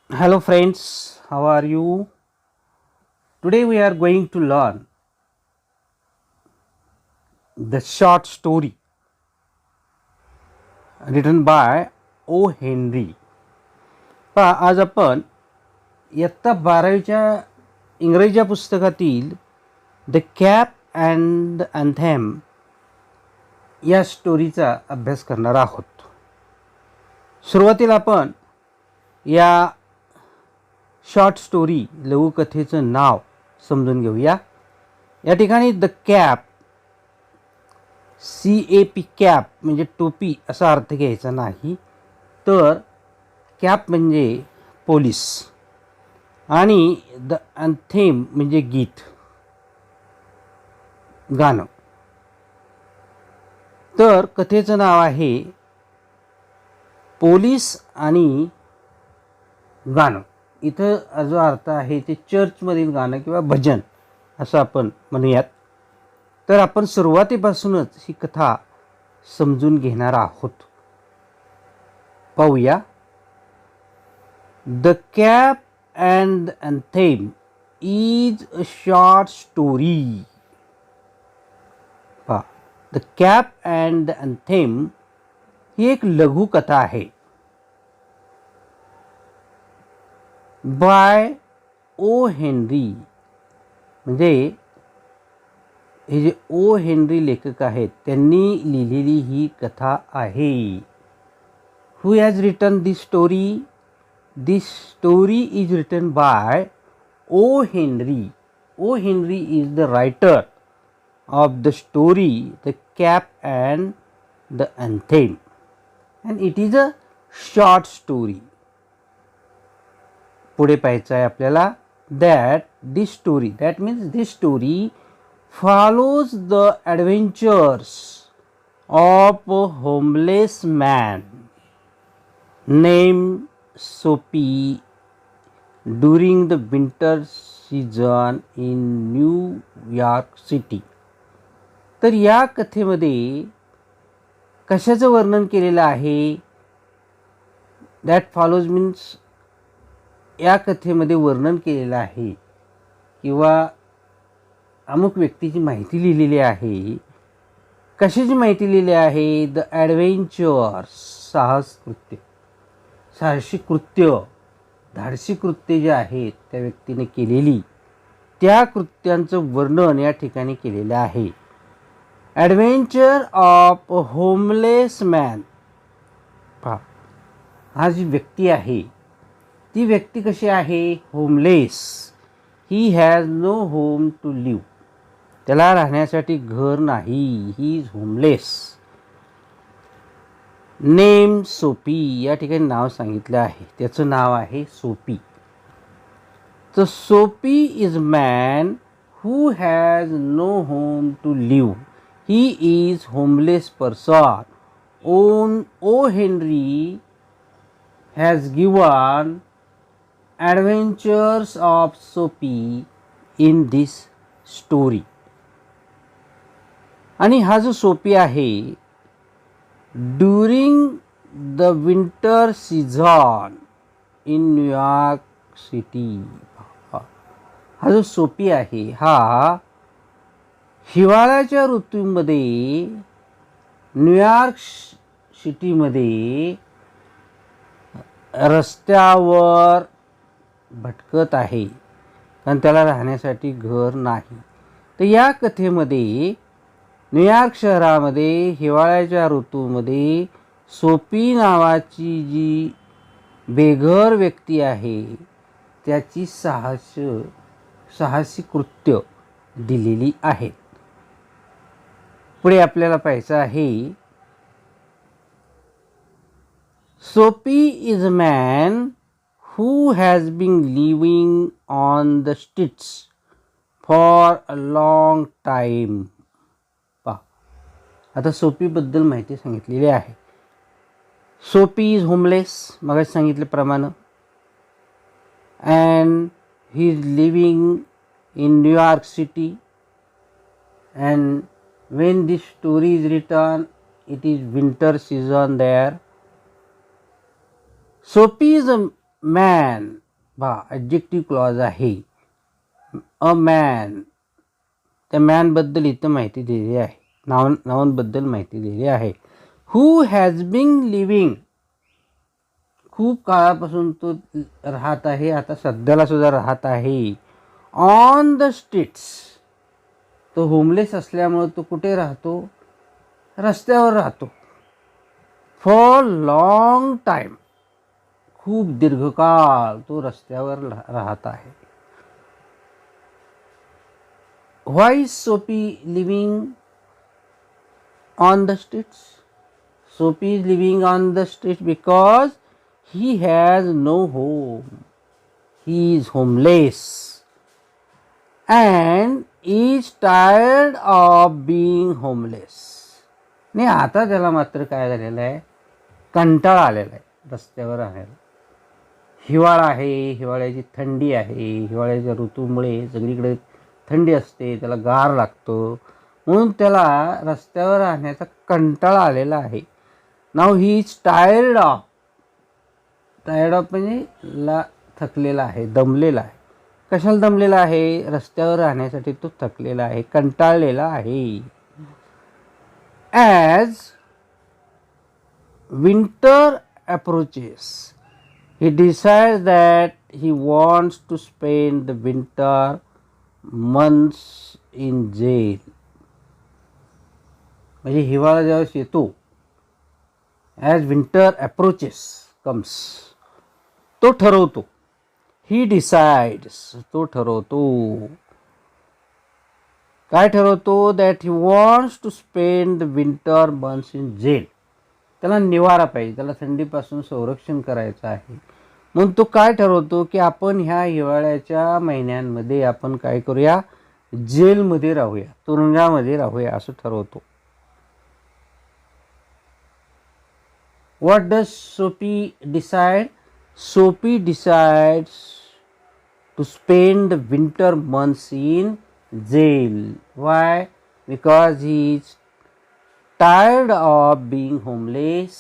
Hello friends, how are you? Today we are going to learn the short story written by O. Henry. आज आपण इयत्ता 12वीच्या इंग्रजीच्या पुस्तकातील the cap and anthem या स्टोरीचा अभ्यास करणार आहोत. सुरुवातीला आपण या शॉर्ट स्टोरी लघुकथेचं नाव समजून घेऊया. या ठिकाणी द कॅप CAP कॅप म्हणजे टोपी असा अर्थ घ्यायचा नाही, तर कॅप म्हणजे पोलीस आणि द अँथेम म्हणजे गीत गाणं. तर कथेचं नाव आहे पोलीस आणि गाणं. इथं जो अर्थ आहे ते चर्चमधील गाणं किंवा भजन असं आपण म्हणूयात. तर आपण सुरुवातीपासूनच ही कथा समजून घेणार आहोत. पाहूया. The cap and anthem is a short story. पहा, द कॅप अँड अँथेम ही एक लघुकथा आहे. बाय ओ हेनरी, म्हणजे हे जे ओ हेनरी लेखक आहेत त्यांनी लिहिलेली ही कथा आहे. Who has written this story? This story is written by O Henry. O Henry is the writer of the story the cap and the anthem, and it is a short story. पुढे पाहायचं आहे आपल्याला. This story, that means this story follows the adventures of a homeless man named Soapy during the winter season in New York City. तर या कथेमध्ये कशाचं वर्णन केलेलं आहे? दॅट फॉलोज मीन्स या कथेमध्ये वर्णन केलेलं आहे किंवा अमुक व्यक्तीची माहिती लिहिलेली आहे. कशाची माहिती लिहिली आहे? द ॲडव्हेंचर्स, साहसी कृत्य, धाडसी कृत्य जे आहेत त्या व्यक्तीने केलेली त्या कृत्यांचं वर्णन या ठिकाणी केलेलं आहे. Adventure of a homeless man. पहा, हा जी व्यक्ती आहे ती व्यक्ती कशी आहे? होमलेस. ही has no home to live. त्याला राहण्यासाठी घर नाही. ही इज होमलेस. नेम सोपी. या ठिकाणी नाव सांगितलं आहे, त्याचं नाव आहे सोपी. तर Soapy is man who has no home to live. He is homeless person. O Henry has given adventures of Soapy in this story. आणि हा जो सोपी आहे during the winter season in New York city. हा जो सोपी आहे हा हिवाळ्याच्या ऋतूमध्ये न्यूयॉर्क सिटीमध्ये रस्त्यावर भटकत आहे, कारण त्याला राहण्यासाठी घर नाही. तर या कथेमध्ये न्यूयॉर्क शहरामध्ये हिवाळ्याच्या ऋतूमध्ये सोपी नावाची जी बेघर व्यक्ती आहे त्याची साहसी कृत्य दिलेली आहेत. पुढे आपल्याला पाहायचं आहे. सोपी is a man who has been living on the streets for a long time. पहा, आता सोपीबद्दल माहिती सांगितलेली आहे. सोपी इज होमलेस, मग सांगितल्याप्रमाणे, and he is living in New York city. And when this story is written it is winter season there. Soapy is a man adjective clause आहे. A man, त्या मॅनबद्दल इथं माहिती दिलेली आहे, नावांबद्दल माहिती दिलेली आहे. हू हॅज बीन लिव्हिंग, खूप काळापासून तो राहत आहे, आता सध्याला सुद्धा राहत आहे. ऑन द स्ट्रीट्स, तो होमलेस असल्यामुळे तो कुठे राहतो, रस्त्यावर राहतो. फॉर लॉंग टाईम, खूप दीर्घकाळ तो रस्त्यावर राहत आहे. व्हाय इज सोपी लिव्हिंग ऑन द स्ट्रीट्स? सोपी is living on the streets because he has no home. He is homeless and is tired of being homeless. नाही, आता त्याला मात्र काय झालेलं आहे, कंटाळा आलेला आहे रस्त्यावर राहायला. हिवाळा आहे, हिवाळ्याची थंडी आहे, हिवाळ्याच्या ऋतूमुळे सगळीकडे थंडी असते, त्याला गार लागतो, म्हणून त्याला रस्त्यावर राहण्याचा कंटाळा आलेला आहे. नाव he is tired of, tired of म्हणजे थकलेला आहे, दमलेला आहे. कशाला दमलेला आहे? रस्त्यावर राहण्यासाठी तो थकलेला आहे, कंटाळलेला आहे. As winter approaches, he decides that he wants to spend the winter months in jail. म्हणजे हिवाळा ज्यावेळेस येतो, ॲज विंटर अप्रोचेस कम्स, तो ठरवतो. ही डिसाइड्स, तो ठरवतो. काय ठरवतो? That he wants to spend the winter months in jail. त्याला निवारा पाहिजे, त्याला थंडीपासून संरक्षण करायचं आहे. म्हणून तो काय ठरवतो की आपण ह्या हिवाळ्याच्या महिन्यांमध्ये आपण काय करूया, जेलमध्ये राहूया, तुरुंगामध्ये राहूया असं ठरवतो. What does Soapy decide? Sophie decides to spend the winter months in jail. Why? Because he is tired of being homeless.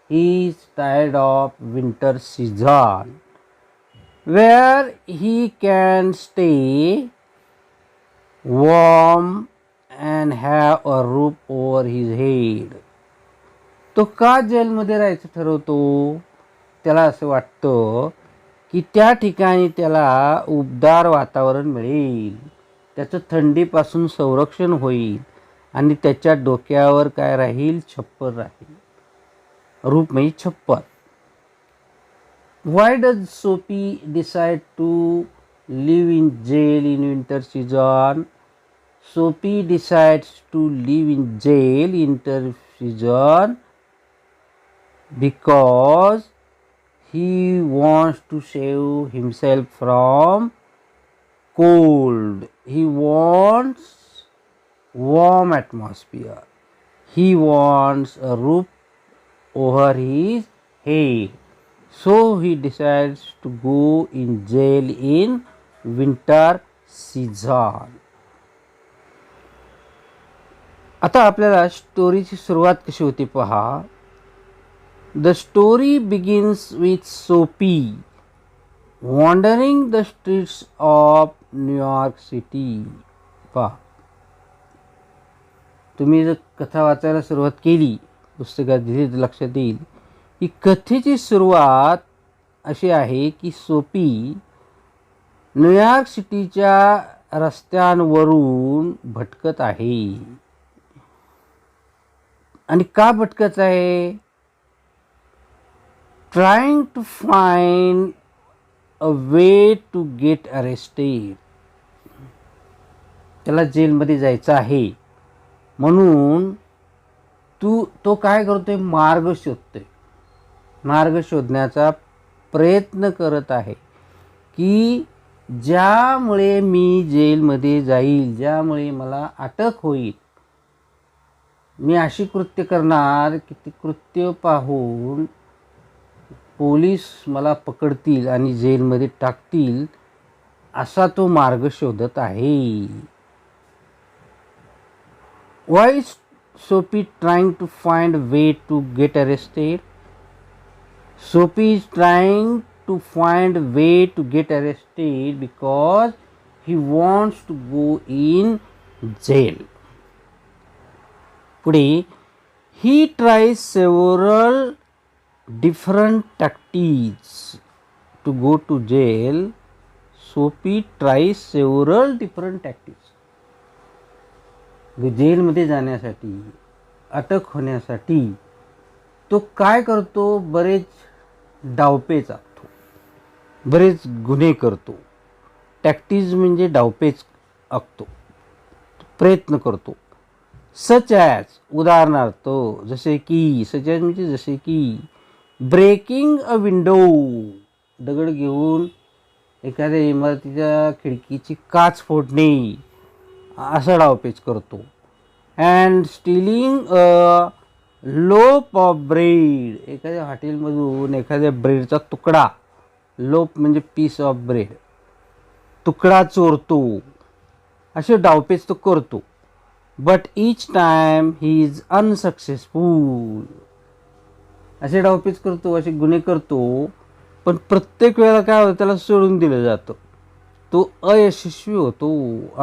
He is tired of winter season, where he can stay warm and have a roof over his head. तो का जेलमध्ये राहायचं ठरवतो? त्याला असं वाटतं की त्या ठिकाणी त्याला उबदार वातावरण मिळेल, त्याचं थंडीपासून संरक्षण होईल आणि त्याच्या डोक्यावर काय राहील, छप्पर राहील. रूप म्हणजे छप्पर. Why does Soapy decide to live in jail in winter season? Soapy decides to live in jail in winter season because he wants to save himself from cold. He wants warm atmosphere. He wants a roof over his head. So he decides to go in jail in winter season. आता आपल्याला स्टोरीची सुरुवात कशी होती पहा. The story begins with Sophie wandering the streets of New York City. पहा, तुम्ही जर कथा वाचायला सुरुवात केली, पुस्तकात दिली तर लक्षात येईल की कथेची सुरुवात अशी आहे की सोपी न्यूयॉर्क सिटीच्या रस्त्यांवरून भटकत आहे. आणि का भटकत आहे? trying to find a way to get arrested. त्याला जेलमध्ये जायचं आहे म्हणून तो काय करतोय, मार्ग शोधतोय. मार्ग शोधण्याचा प्रयत्न करत आहे की ज्यामुळे मी जेलमध्ये जाईल, ज्यामुळे मला अटक होईल, मी अशी कृत्य करणार की ती कृत्य पाहून पोलीस मला पकडतील आणि जेलमध्ये टाकतील, असा तो मार्ग शोधत आहे. Why is Sophie trying to find a way to get arrested? Sophie is trying to find a way to get arrested because he wants to go in jail. पुढे he tries several different tactics to go to jail. सोपी tries several different tactics. जेलमध्ये जाण्यासाठी, अटक होण्यासाठी तो काय करतो? बरेच डावपेच आखतो, बरेच गुन्हे करतो. टॅक्टिक्स म्हणजे डावपेच आखतो, प्रयत्न करतो. सच ॲज, उदाहरणार्थ जसे की, सच ॲज म्हणजे जसे की ब्रेकिंग अ विंडो, दगड घेऊन एखाद्या इमारतीच्या खिडकीची काच फोडणे, असा डावपेच करतो. अँड स्टीलिंग अ लोप ऑफ ब्रेड, एखाद्या हॉटेलमधून एखाद्या ब्रेडचा तुकडा, लोप म्हणजे पीस ऑफ ब्रेड, तुकडा चोरतो. असे डावपेच तो करतो. But each time he is unsuccessful. असे डावपेच करतो, असे गुन्हे करतो, पण प्रत्येक वेळेला काय होतं? त्याला सोडून दिलं जातं. तो अयशस्वी होतो,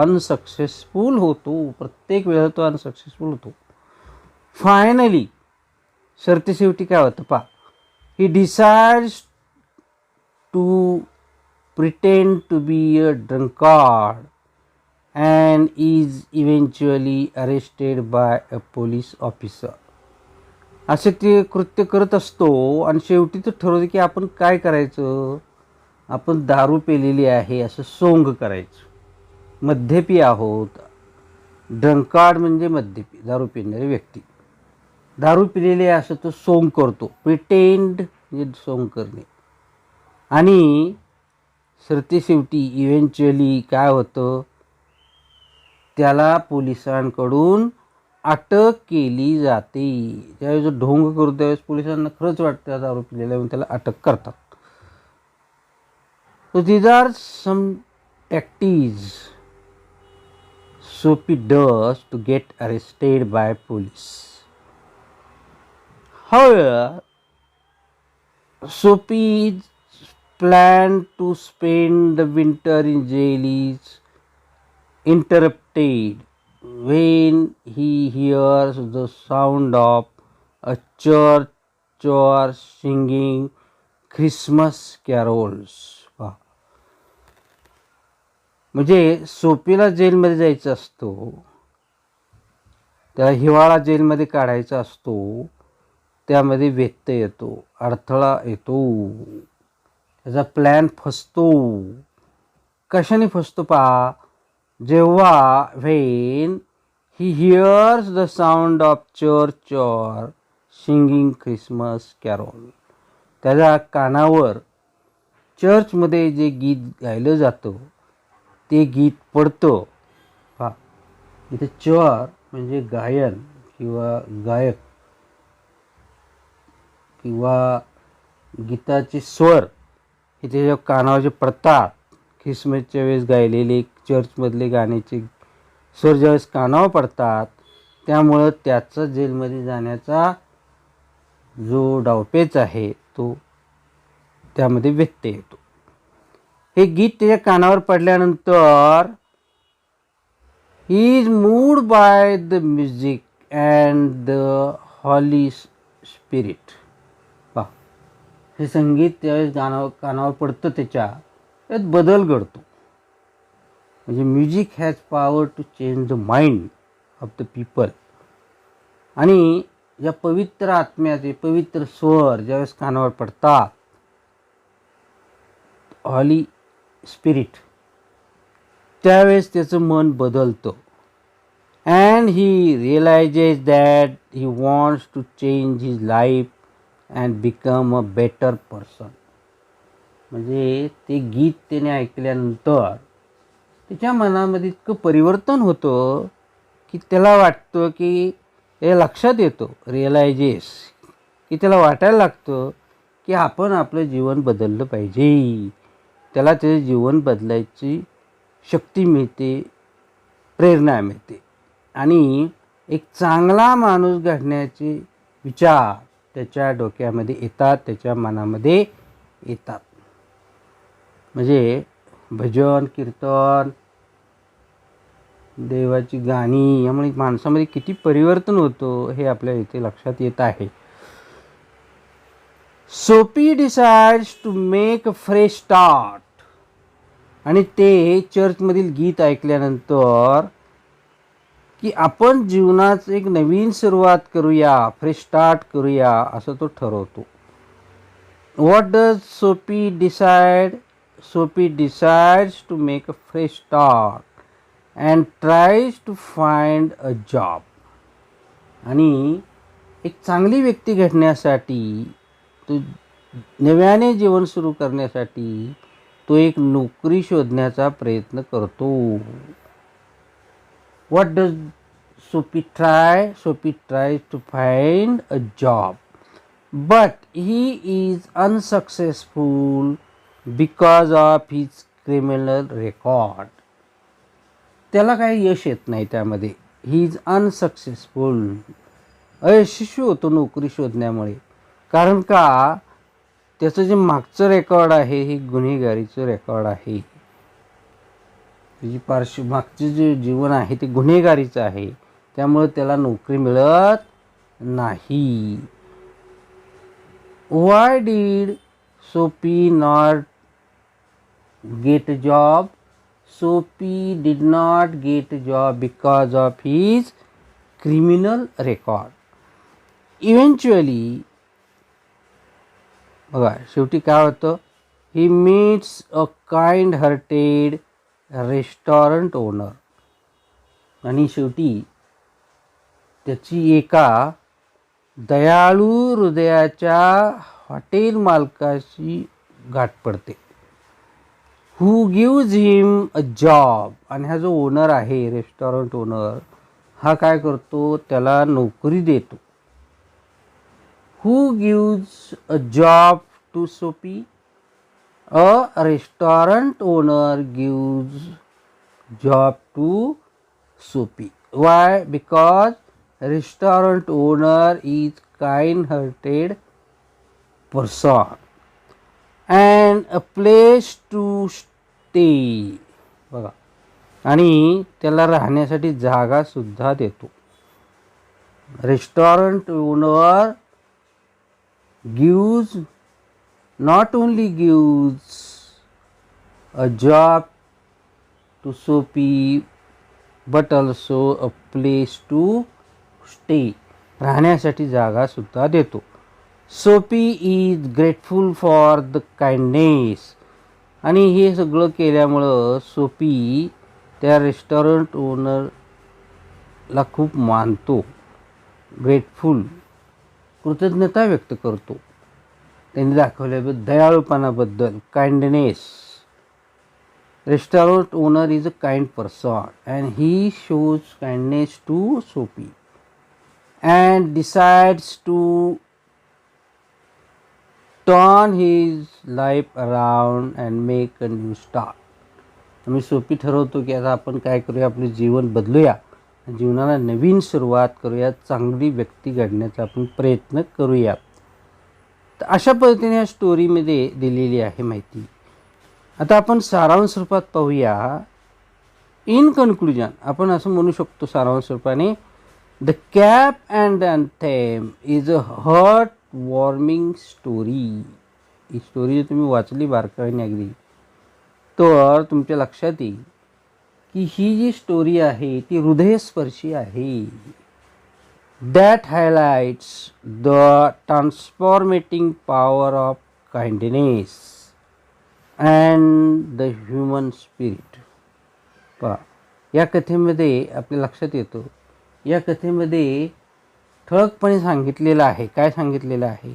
अनसक्सेसफुल होतो. प्रत्येक वेळेला तो अनसक्सेसफुल होतो. फायनली, सरतेशेवटी काय होतं पहा, he decides to pretend to be a drunkard and is eventually arrested by a police officer. असे ते कृत्य करत असतो आणि शेवटी तो ठरवतो की आपण काय करायचं? आपण दारू पेलेली आहे असं सोंग करायचं. मद्यपी आहोत. ड्रंकार्ड म्हणजे मद्यपी, दारू पिणारी व्यक्ती. दारू पिलेली आहे असं तो सोंग करतो. प्रिटेंड म्हणजे सोंग करणे. आणि सरतेशेवटी इव्हेंच्युअली काय होतं? त्याला पोलिसांकडून अटक केली जाते. त्यावेळेस जो ढोंग करतो त्यावेळेस पोलिसांना खरंच वाटतं दारू पिलेला म्हणून त्याला अटक करतात. So these are some tactics Soapy does to get arrested by police. However, Soapy's plan to spend the winter in jail is interrupted when he hears the sound of a church choir singing Christmas carols. म्हणजे सोपीला जेलमध्ये जायचं असतो, त्याला हिवाळा जेलमध्ये काढायचा असतो, त्यामध्ये व्यत्यय येतो, अडथळा येतो, त्याचा प्लॅन फसतो. कशाने फसतो पहा? जेव्हा when he hears the sound of church or singing Christmas carol, त्याच्या कानावर चर्चमध्ये जे गीत गायलं जातं ते गीत पडतं. पहा, इथे चॉर म्हणजे गायन किंवा गायक किंवा गीताचे स्वर हे त्याच्या कानावर जे पडतात, ख्रिसमसच्या वेळेस गायलेले चर्चमधले गाण्याचे स्वर ज्यावेळेस कानावर पडतात, त्यामुळं त्याचा जेलमध्ये जाण्याचा जो डावपेच आहे तो त्यामध्ये व्यत्यय येतो. हे गीत त्याच्या कानावर पडल्यानंतर he is moved by the music and the holy spirit. पहा, हे संगीत त्यावेळेस कानावर पडतं, त्यात बदल घडतो. म्हणजे music has power to change the mind of the people. आणि या पवित्र आत्म्याचे पवित्र स्वर ज्यावेळेस कानावर पडतात, हॉली स्पिरिट, त्यावेळेस त्याचं मन बदलतं. And he realises that he wants to change his life and become a better person. म्हणजे ते गीत त्याने ऐकल्यानंतर त्याच्या मनामध्ये इतकं परिवर्तन होतं की त्याला वाटतं की हे लक्षात येतं, रिअलायजेस, की त्याला वाटायला लागतं की आपण आपलं जीवन बदललं पाहिजे. त्याला त्याचे जीवन बदलायची शक्ती मिळते, प्रेरणा मिळते आणि एक चांगला माणूस घडण्याचे विचार त्याच्या डोक्यामध्ये येतात, त्याच्या मनामध्ये येतात. म्हणजे भजन कीर्तन, देवाची गाणी यामुळे माणसामध्ये किती परिवर्तन होतं हे आपल्या इथे लक्षात येत आहे. Soapy decides to make a fresh start. आणि ते चर्चमधील गीत ऐकल्यानंतर की आपण जीवनात एक नवीन सुरुवात करूया, फ्रेश स्टार्ट करूया असं तो ठरवतो. What does Soapy decide? Soapy decides to make a fresh start and tries to find a job. आणि एक चांगली व्यक्ती घडण्यासाठी, तो नव्याने जीवन सुरू करण्यासाठी तो एक नोकरी शोधण्याचा प्रयत्न करतो. What does Soapy try? Soapy try to find a job but he is unsuccessful because of his criminal record. त्याला काही यश येत नाही त्यामध्ये. ही इज अनसक्सेसफुल, अयशस्वी होतो नोकरी शोधण्यामुळे. कारण का? त्याचं जे मागचं रेकॉर्ड आहे हे गुन्हेगारीचं रेकॉर्ड आहे. त्याची मागचे जे जीवन आहे ते गुन्हेगारीचं आहे, त्यामुळे त्याला नोकरी मिळत नाही. Why did Sophie not get a job? Sophie did not get a job because of his criminal record. Eventually, बघा शेवटी काय होतं? He meets a kind-hearted restaurant owner. आणि शेवटी त्याची एका दयाळू हृदयाच्या हॉटेल मालकाशी गाठ पडते. हू गिव्ज हिम अ जॉब. आणि हा जो ओनर आहे, रेस्टॉरंट ओनर, हा काय करतो? त्याला नोकरी देतो. Who gives a job to Soapy? A restaurant owner gives job to Soapy. Why? Because restaurant owner is kind-hearted person and a place to stay. बघा, आणि त्याला राहण्यासाठी जागा सुद्धा देतो. Restaurant owner gives, not only gives a job to Sophie but also a place to stay, राहण्यासाठी जागा सुद्धा देतो. सोपी is grateful for the kindness. आणि हे सगळं केल्यामुळं सोपी त्या रेस्टॉरंट ओनरला खूप मानतो. ग्रेटफुल, कृतज्ञता व्यक्त करतो त्यांनी दाखवल्याबद्दल, दयाळूपणाबद्दल, kindness. Restaurant owner is a kind person and he shows kindness to Soapy and decides to turn his life around and make a new start. आम्ही सोपी ठरवतो की आता आपण काय करूया, आपले जीवन बदलूया, जीवनाला नवीन सुरुवात करूया, चांगली व्यक्ती घडण्याचा आपण प्रयत्न करूया. तर अशा पद्धतीने या स्टोरीमध्ये दिलेली आहे माहिती. आता आपण सारांश रूपात पाहूया. इन कन्क्लुजन आपण असं म्हणू शकतो सारांश रूपाने, The Cap and the Anthem is a heart-warming story. He story जर तुम्ही वाचली बारकाईने अगदी, तर तुमच्या लक्षात येईल की ही जी स्टोरी आहे ती हृदयस्पर्शी आहे. That highlights the transformating power of kindness and the human spirit. पहा, या कथेमध्ये आपल्या लक्षात येतं, या कथेमध्ये ठळकपणे सांगितलेलं आहे. काय सांगितलेलं आहे?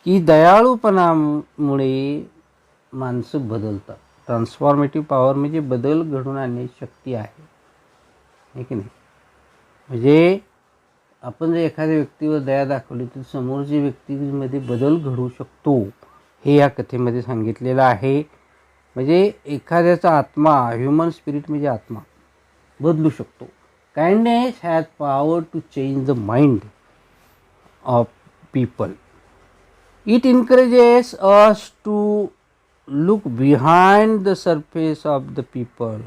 की दयाळूपणामुळे माणसं बदलतात. ट्रान्सफॉर्मेटिव्ह पॉवर म्हणजे बदल घडवून आणण्याची शक्ती आहे की नाही? म्हणजे आपण जर एखाद्या व्यक्तीवर दया दाखवली तर समोरच्या व्यक्तीमध्ये बदल घडवू शकतो, हे या कथेमध्ये सांगितलेलं आहे. म्हणजे एखाद्याचा आत्मा, ह्युमन स्पिरिट म्हणजे आत्मा, बदलू शकतो. Kindness has power to change the mind of people. It encourages us to look behind the surface of the people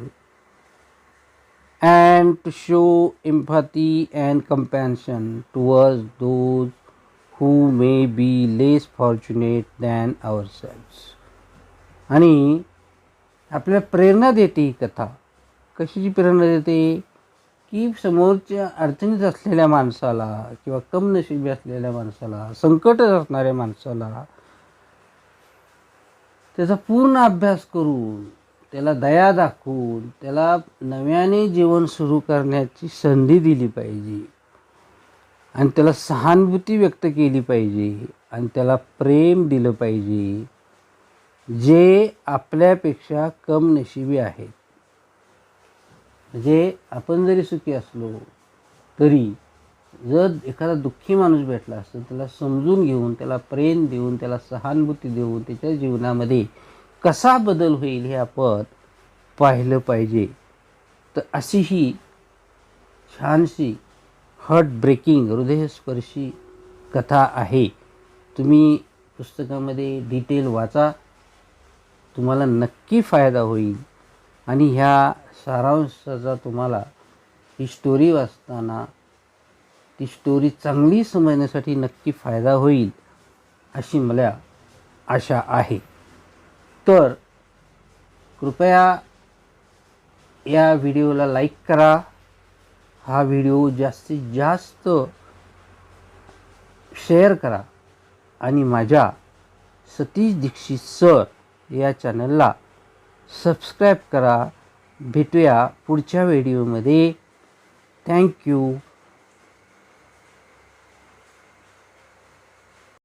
and to show empathy and compassion towards those who may be less fortunate than ourselves. आणि आपल्याला प्रेरणा देते ही कथा. कशाची प्रेरणा देते की समोरच्या अडचणीत असलेल्या माणसाला किंवा कमनशिबी असलेल्या माणसाला, संकट असणाऱ्या माणसाला त्याचा पूर्ण अभ्यास करून, त्याला दया दाखवून, त्याला नव्याने जीवन सुरू करण्याची संधी दिली पाहिजे आणि त्याला सहानुभूती व्यक्त केली पाहिजे आणि त्याला प्रेम दिलं पाहिजे जे आपल्यापेक्षा कमनशिबी आहेत. म्हणजे आपण जरी सुखी असलो तरी जर एखादा दुःखी माणूस भेटला असेल त्याला समजून घेऊन, त्याला प्रेम देऊन, त्याला सहानुभूती देऊन त्याच्या जीवनामध्ये कसा बदल होईल हे आपण पाहिलं पाहिजे. तर अशी ही छानशी हार्ट ब्रेकिंग, हृदयस्पर्शी कथा आहे. तुम्ही पुस्तकामध्ये डिटेल वाचा, तुम्हाला नक्की फायदा होईल. आणि ह्या सारांशाचा तुम्हाला ही स्टोरी वाचताना ती स्टोरी चांगली समजण्यासाठी नक्की फायदा होईल अशी मला आशा आहे. तर कृपया या व्हिडिओला लाईक करा, हा व्हिडिओ जास्तीत जास्त शेअर करा आणि माझ्या सतीश दीक्षित सर या चॅनलला सबस्क्राईब करा. भेटूया पुढच्या व्हिडिओमध्ये. थँक्यू.